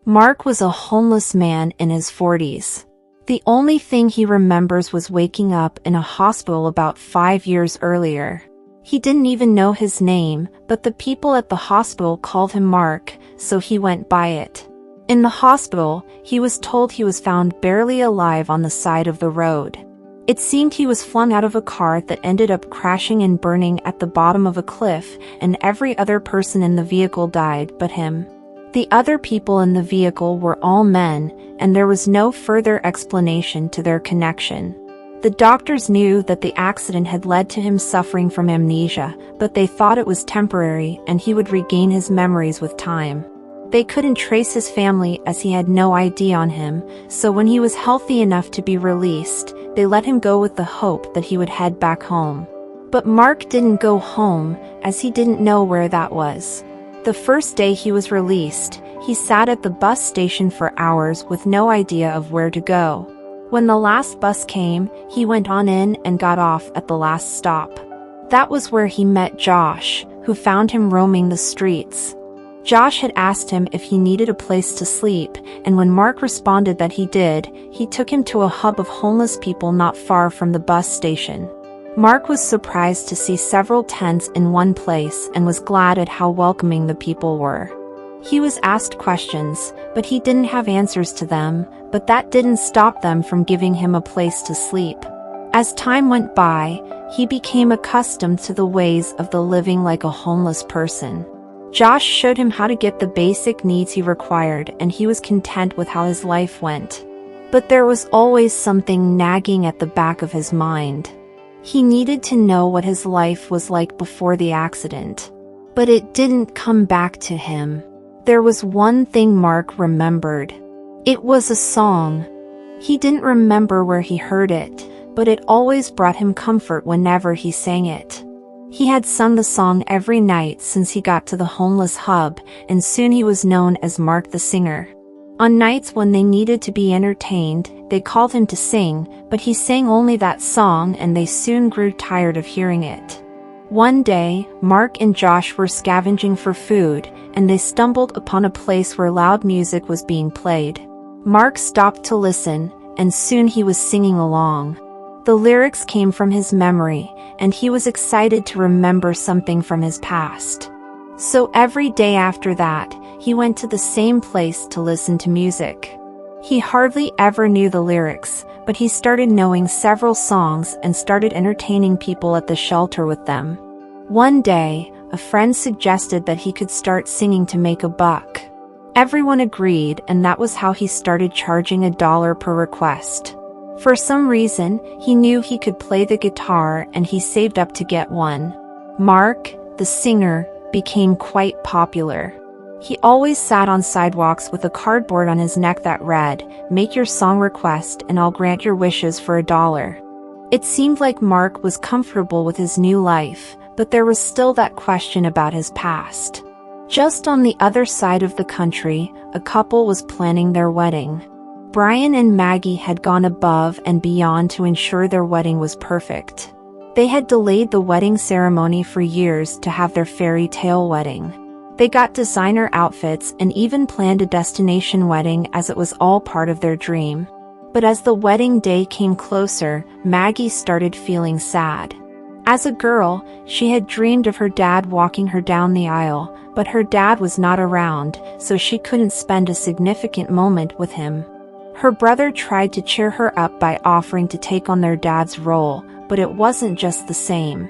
Mark was a homeless man in his 40s. The only thing he remembers was waking up in a hospital about 5 years earlier. He didn't even know his name, but the people at the hospital called him Mark, so he went by it. In the hospital, he was told he was found barely alive on the side of the road. It seemed he was flung out of a car that ended up crashing and burning at the bottom of a cliff, and every other person in the vehicle died but him. The other people in the vehicle were all men, and there was no further explanation to their connection. The doctors knew that the accident had led to him suffering from amnesia, but they thought it was temporary and he would regain his memories with time. They couldn't trace his family as he had no ID on him, so when he was healthy enough to be released, they let him go with the hope that he would head back home. But Mark didn't go home, as he didn't know where that was. The first day he was released, he sat at the bus station for hours with no idea of where to go. When the last bus came, he went on in and got off at the last stop. That was where he met Josh, who found him roaming the streets. Josh had asked him if he needed a place to sleep, and when Mark responded that he did, he took him to a hub of homeless people not far from the bus station. Mark was surprised to see several tents in one place and was glad at how welcoming the people were. He was asked questions, but he didn't have answers to them, but that didn't stop them from giving him a place to sleep. As time went by, he became accustomed to the ways of the living like a homeless person. Josh showed him how to get the basic needs he required, and he was content with how his life went. But there was always something nagging at the back of his mind. He needed to know what his life was like before the accident. But it didn't come back to him. There was one thing Mark remembered. It was a song. He didn't remember where he heard it, but it always brought him comfort whenever he sang it. He had sung the song every night since he got to the homeless hub, and soon he was known as Mark the Singer. On nights when they needed to be entertained, they called him to sing, but he sang only that song and they soon grew tired of hearing it. One day, Mark and Josh were scavenging for food, and they stumbled upon a place where loud music was being played. Mark stopped to listen, and soon he was singing along. The lyrics came from his memory, and he was excited to remember something from his past. So every day after that, he went to the same place to listen to music. He hardly ever knew the lyrics, but he started knowing several songs and started entertaining people at the shelter with them. One day, a friend suggested that he could start singing to make a buck. Everyone agreed, and that was how he started charging $1 per request. For some reason, he knew he could play the guitar and he saved up to get one. Mark, the singer, became quite popular. He always sat on sidewalks with a cardboard on his neck that read, "Make your song request and I'll grant your wishes for $1." It seemed like Mark was comfortable with his new life, but there was still that question about his past. Just on the other side of the country, a couple was planning their wedding. Brian and Maggie had gone above and beyond to ensure their wedding was perfect. They had delayed the wedding ceremony for years to have their fairy tale wedding. They got designer outfits and even planned a destination wedding as it was all part of their dream. But as the wedding day came closer, Maggie started feeling sad. As a girl, she had dreamed of her dad walking her down the aisle, but her dad was not around, so she couldn't spend a significant moment with him. Her brother tried to cheer her up by offering to take on their dad's role, but it wasn't just the same.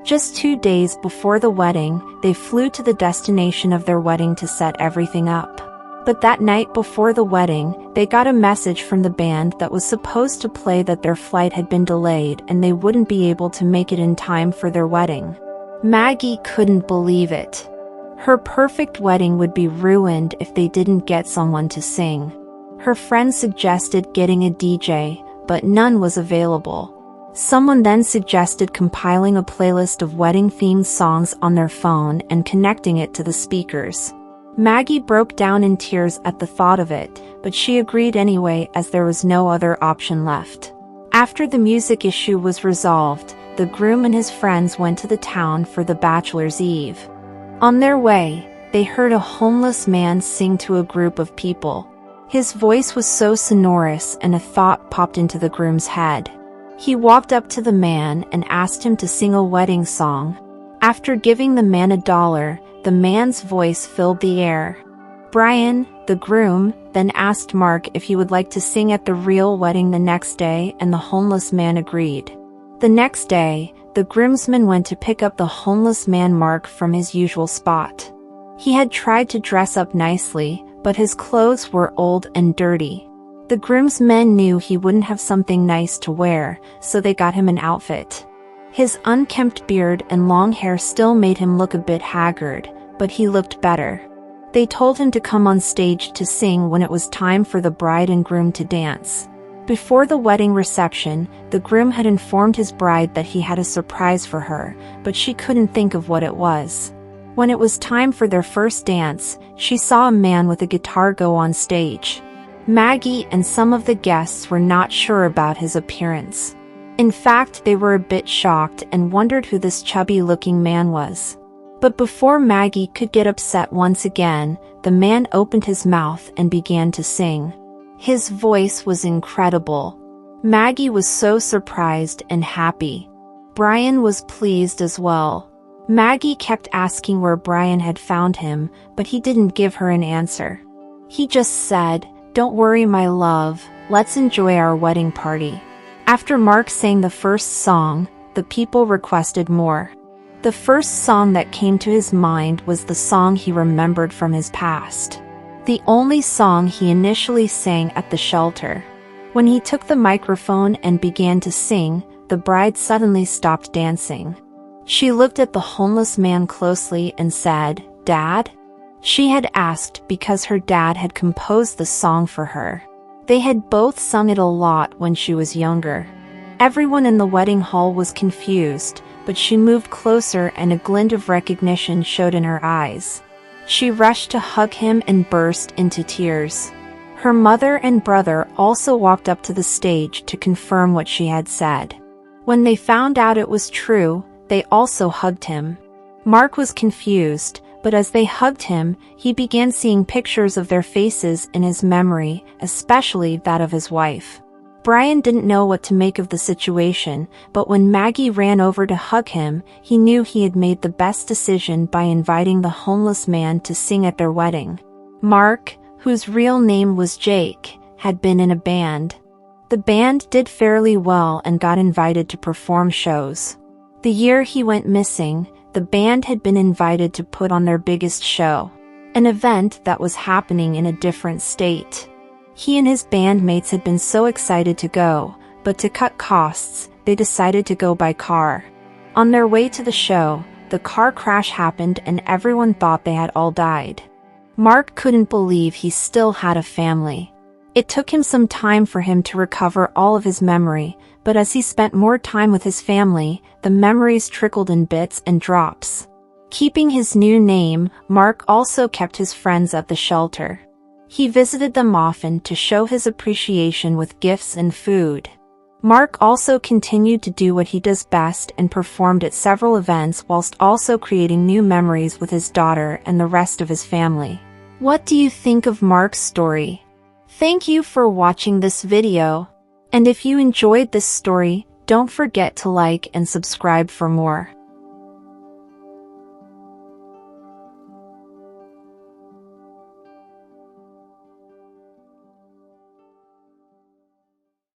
Just 2 days before the wedding, they flew to the destination of their wedding to set everything up. But that night before the wedding, they got a message from the band that was supposed to play that their flight had been delayed and they wouldn't be able to make it in time for their wedding. Maggie couldn't believe it. Her perfect wedding would be ruined if they didn't get someone to sing. Her friends suggested getting a DJ, but none was available. Someone then suggested compiling a playlist of wedding-themed songs on their phone and connecting it to the speakers. Maggie broke down in tears at the thought of it, but she agreed anyway as there was no other option left. After the music issue was resolved, the groom and his friends went to the town for the bachelor's eve. On their way, they heard a homeless man sing to a group of people. His voice was so sonorous, and a thought popped into the groom's head. He walked up to the man and asked him to sing a wedding song. After giving the man $1, the man's voice filled the air. Brian, the groom, then asked Mark if he would like to sing at the real wedding the next day, and the homeless man agreed. The next day, the groomsmen went to pick up the homeless man Mark from his usual spot. He had tried to dress up nicely, but his clothes were old and dirty. The groomsmen knew he wouldn't have something nice to wear, so they got him an outfit. His unkempt beard and long hair still made him look a bit haggard, but he looked better. They told him to come on stage to sing when it was time for the bride and groom to dance. Before the wedding reception, the groom had informed his bride that he had a surprise for her, but she couldn't think of what it was. When it was time for their first dance, she saw a man with a guitar go on stage. Maggie and some of the guests were not sure about his appearance. In fact, they were a bit shocked and wondered who this chubby-looking man was. But before Maggie could get upset once again, the man opened his mouth and began to sing. His voice was incredible. Maggie was so surprised and happy. Brian was pleased as well. Maggie kept asking where Brian had found him, but he didn't give her an answer. He just said, "Don't worry, my love, let's enjoy our wedding party." After Mark sang the first song, the people requested more. The first song that came to his mind was the song he remembered from his past. The only song he initially sang at the shelter. When he took the microphone and began to sing, the bride suddenly stopped dancing. She looked at the homeless man closely and said, "Dad?" She had asked because her dad had composed the song for her. They had both sung it a lot when she was younger. Everyone in the wedding hall was confused, but she moved closer and a glint of recognition showed in her eyes. She rushed to hug him and burst into tears. Her mother and brother also walked up to the stage to confirm what she had said. When they found out it was true, they also hugged him. Mark was confused, but as they hugged him, he began seeing pictures of their faces in his memory, especially that of his wife. Brian didn't know what to make of the situation, but when Maggie ran over to hug him, he knew he had made the best decision by inviting the homeless man to sing at their wedding. Mark, whose real name was Jake, had been in a band. The band did fairly well and got invited to perform shows. The year he went missing, the band had been invited to put on their biggest show, an event that was happening in a different state. He and his bandmates had been so excited to go, but to cut costs, they decided to go by car. On their way to the show, the car crash happened and everyone thought they had all died. Mark couldn't believe he still had a family. It took him some time for him to recover all of his memory, but as he spent more time with his family, the memories trickled in bits and drops. Keeping his new name, Mark also kept his friends at the shelter. He visited them often to show his appreciation with gifts and food. Mark also continued to do what he does best and performed at several events whilst also creating new memories with his daughter and the rest of his family. What do you think of Mark's story? Thank you for watching this video. And if you enjoyed this story, don't forget to like and subscribe for more.